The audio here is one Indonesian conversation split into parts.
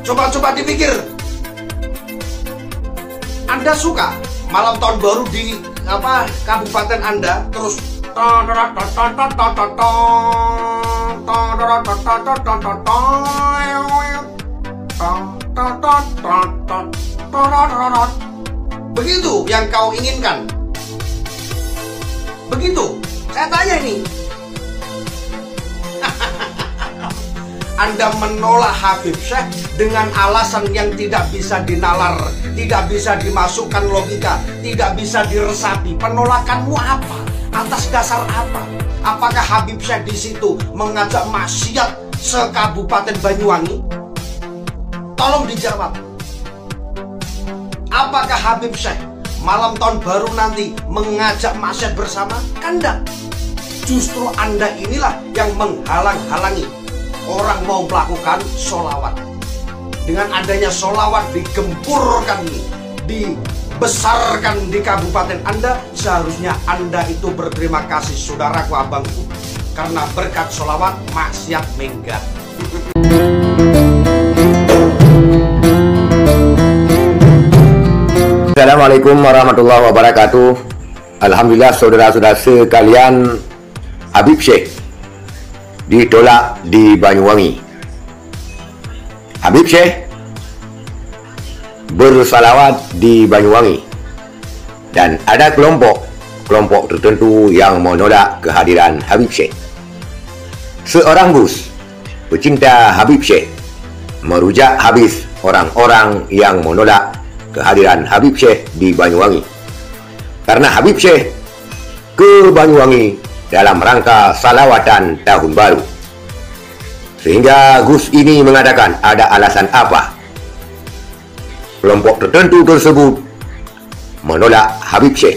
Coba dipikir. Anda suka malam tahun baru di kabupaten Anda terus begitu yang kau inginkan? Begitu? Saya tanya ini. Anda menolak Habib Syekh dengan alasan yang tidak bisa dinalar, tidak bisa dimasukkan logika, tidak bisa diresapi. Penolakanmu apa? Atas dasar apa? Apakah Habib Syekh di situ mengajak maksiat se-Kabupaten Banyuwangi? Tolong dijawab. Apakah Habib Syekh malam tahun baru nanti mengajak maksiat bersama? Kan enggak. Justru Anda inilah yang menghalang-halangi orang mau melakukan sholawat. Dengan adanya sholawat digempurkan, dibesarkan di kabupaten Anda, seharusnya Anda itu berterima kasih, saudaraku, abangku, karena berkat sholawat maksiat minggat. Assalamualaikum warahmatullahi wabarakatuh. Alhamdulillah, saudara-saudara sekalian, Habib Syekh ditolak di Banyuwangi. Habib Syekh bersalawat di Banyuwangi, dan ada kelompok tertentu yang menolak kehadiran Habib Syekh. Seorang Gus pecinta Habib Syekh merujak habis orang-orang yang menolak kehadiran Habib Syekh di Banyuwangi, karena Habib Syekh ke Banyuwangi dalam rangka salawatan tahun baru. Sehingga Gus ini mengatakan ada alasan apa kelompok tertentu tersebut menolak Habib Syekh.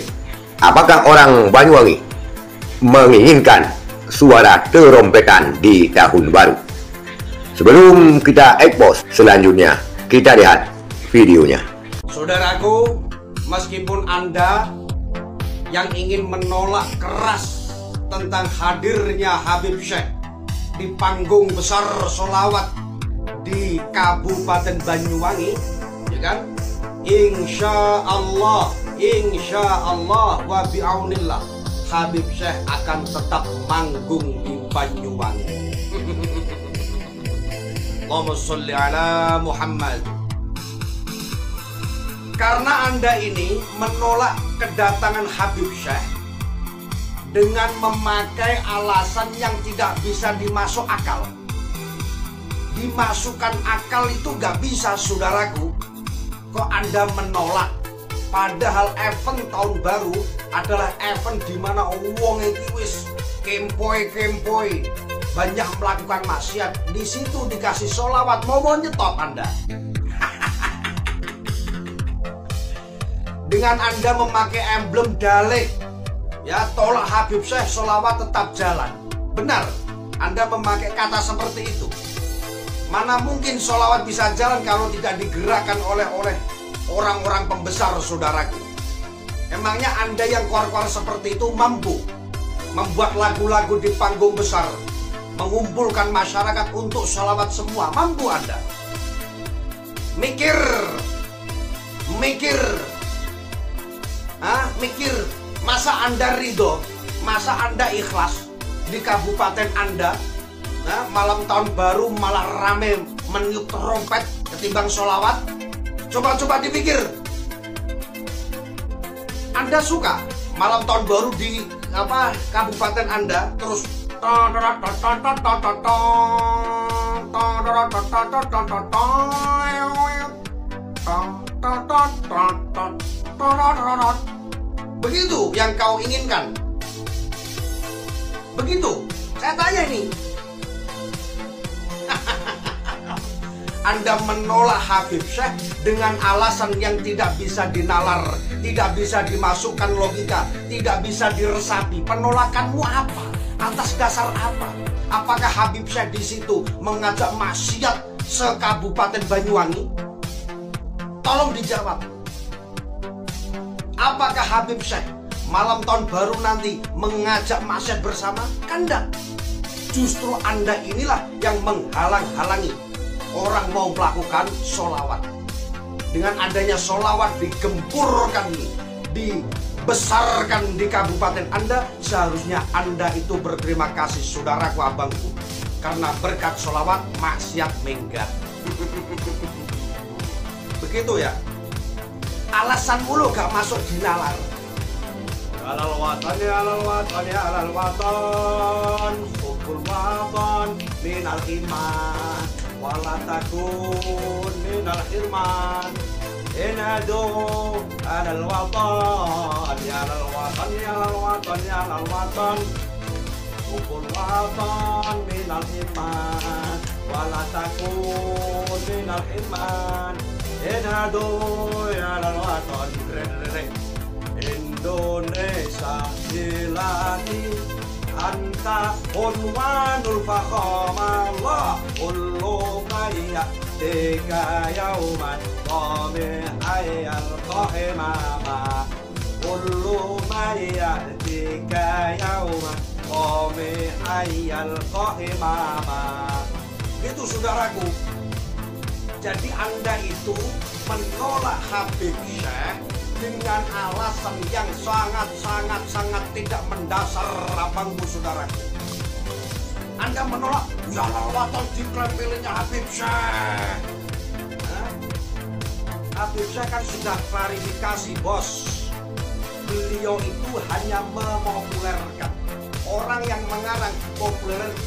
Apakah orang Banyuwangi menginginkan suara terompetan di tahun baru? Sebelum kita expose selanjutnya, kita lihat videonya. Saudaraku, meskipun Anda yang ingin menolak keras tentang hadirnya Habib Syekh di panggung besar sholawat di Kabupaten Banyuwangi, ya kan? Insya Allah wa bi'aunillah, Habib Syekh akan tetap manggung di Banyuwangi. Allahumma sholli ala Muhammad. Karena Anda ini menolak kedatangan Habib Syekh dengan memakai alasan yang tidak bisa dimasuk akal. Dimasukkan akal itu gak bisa, saudaraku. Kok Anda menolak? Padahal event tahun baru adalah event di mana wong iki wis kempoi, banyak melakukan maksiat. Di situ dikasih sholawat, mau nyetop Anda. Dengan Anda memakai emblem dalek, ya, tolak Habib Syekh, sholawat tetap jalan. Benar, Anda memakai kata seperti itu. Mana mungkin sholawat bisa jalan kalau tidak digerakkan oleh orang-orang pembesar, saudaraku. Emangnya Anda yang keluar-keluar seperti itu mampu membuat lagu-lagu di panggung besar, mengumpulkan masyarakat untuk sholawat semua? Mampu Anda? Mikir. Mikir, masa Anda ridho, masa Anda ikhlas di kabupaten Anda, malam tahun baru malah rame meniup trompet ketimbang sholawat? Coba dipikir. Anda suka malam tahun baru di kabupaten Anda terus begitu yang kau inginkan? Begitu? Saya tanya ini. Anda menolak Habib Syekh dengan alasan yang tidak bisa dinalar, tidak bisa dimasukkan logika, tidak bisa diresapi. Penolakanmu apa? Atas dasar apa? Apakah Habib Syekh di situ mengajak maksiat se-Kabupaten Banyuwangi? Tolong dijawab. Apakah Habib Syekh malam tahun baru nanti mengajak maksiat bersama? Kan enggak. Justru Anda inilah yang menghalang-halangi orang mau melakukan sholawat. Dengan adanya sholawat digempurkan, dibesarkan di kabupaten Anda, seharusnya Anda itu berterima kasih, saudaraku abangku. Karena berkat sholawat, maksiat minggat. Begitu ya. Alasan mulu gak masuk di nalar. Alal watan ya alal watan ya alal watan, hubul watan minal iman, wala takun minal hirman. Inadu alal watan ya alal watan ya alal watan ya alal watan, hubul watan minal iman, wala takun minal hirman. Inadu ya alal watan. Indonesia jilani anta unwanul fakhamallah kullu maya tiga yauman qami ayal qahimama kullu maya tiga yauman qami ayal qahimama. Itu saudaraku. Jadi Anda itu menolak Habib Syekh dengan alasan yang sangat tidak mendasar, abangku saudaraku. Anda menolak, ya lawatan dikrepilnya Habib Syekh. Habib Syekh kan sudah klarifikasi, bos. Beliau itu hanya memopulerkan. Orang yang mengarang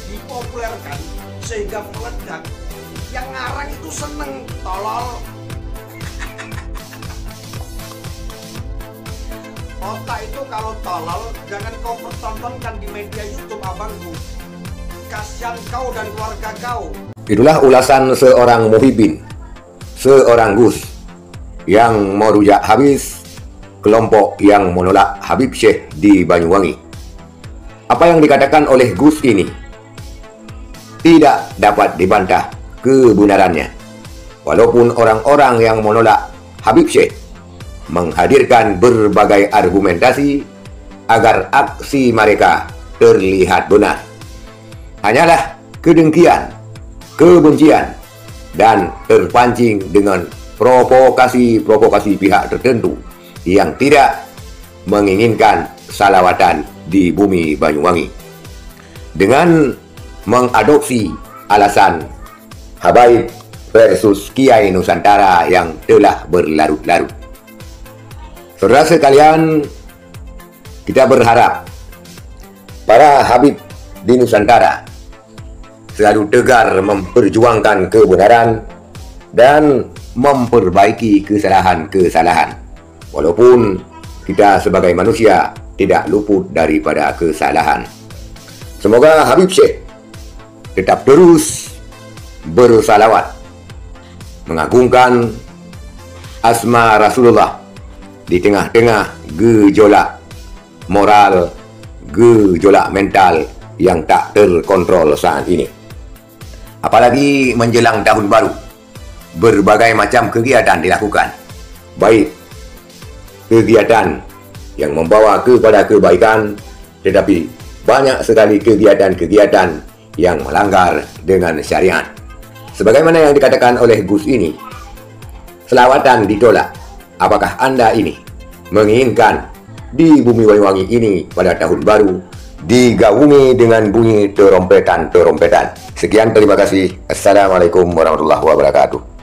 dipopulerkan sehingga meledak. Yang ngarang itu seneng, tolol. Otak itu kalau tolol, jangan kau pertontonkan di media YouTube, abangku. Kasihan kau dan keluarga kau. Itulah ulasan seorang Muhyiddin, seorang Gus, yang merujak habis kelompok yang menolak Habib Syekh di Banyuwangi. Apa yang dikatakan oleh Gus ini tidak dapat dibantah kebenarannya. Walaupun orang-orang yang menolak Habib Syekh menghadirkan berbagai argumentasi agar aksi mereka terlihat benar, hanyalah kedengkian, kebencian, dan terpancing dengan provokasi pihak tertentu yang tidak menginginkan salawatan di bumi Banyuwangi. Dengan mengadopsi alasan Habaib versus Kiai Nusantara yang telah berlarut-larut. Saudara sekalian, kita berharap para Habib di Nusantara selalu tegar memperjuangkan kebenaran dan memperbaiki kesalahan-kesalahan. Walaupun kita sebagai manusia tidak luput daripada kesalahan. Semoga Habib Syekh tetap terus bersalawat, mengagungkan asma Rasulullah di tengah-tengah gejolak moral, gejolak mental yang tak terkontrol saat ini. Apalagi menjelang tahun baru, berbagai macam kegiatan dilakukan, baik kegiatan yang membawa kepada kebaikan, tetapi banyak sekali kegiatan-kegiatan yang melanggar dengan syariat. Sebagaimana yang dikatakan oleh Gus ini, selawatan ditolak. Apakah Anda ini menginginkan di bumi Banyuwangi ini pada tahun baru digaungi dengan bunyi terompetan-terompetan? Sekian, terima kasih. Assalamualaikum warahmatullahi wabarakatuh.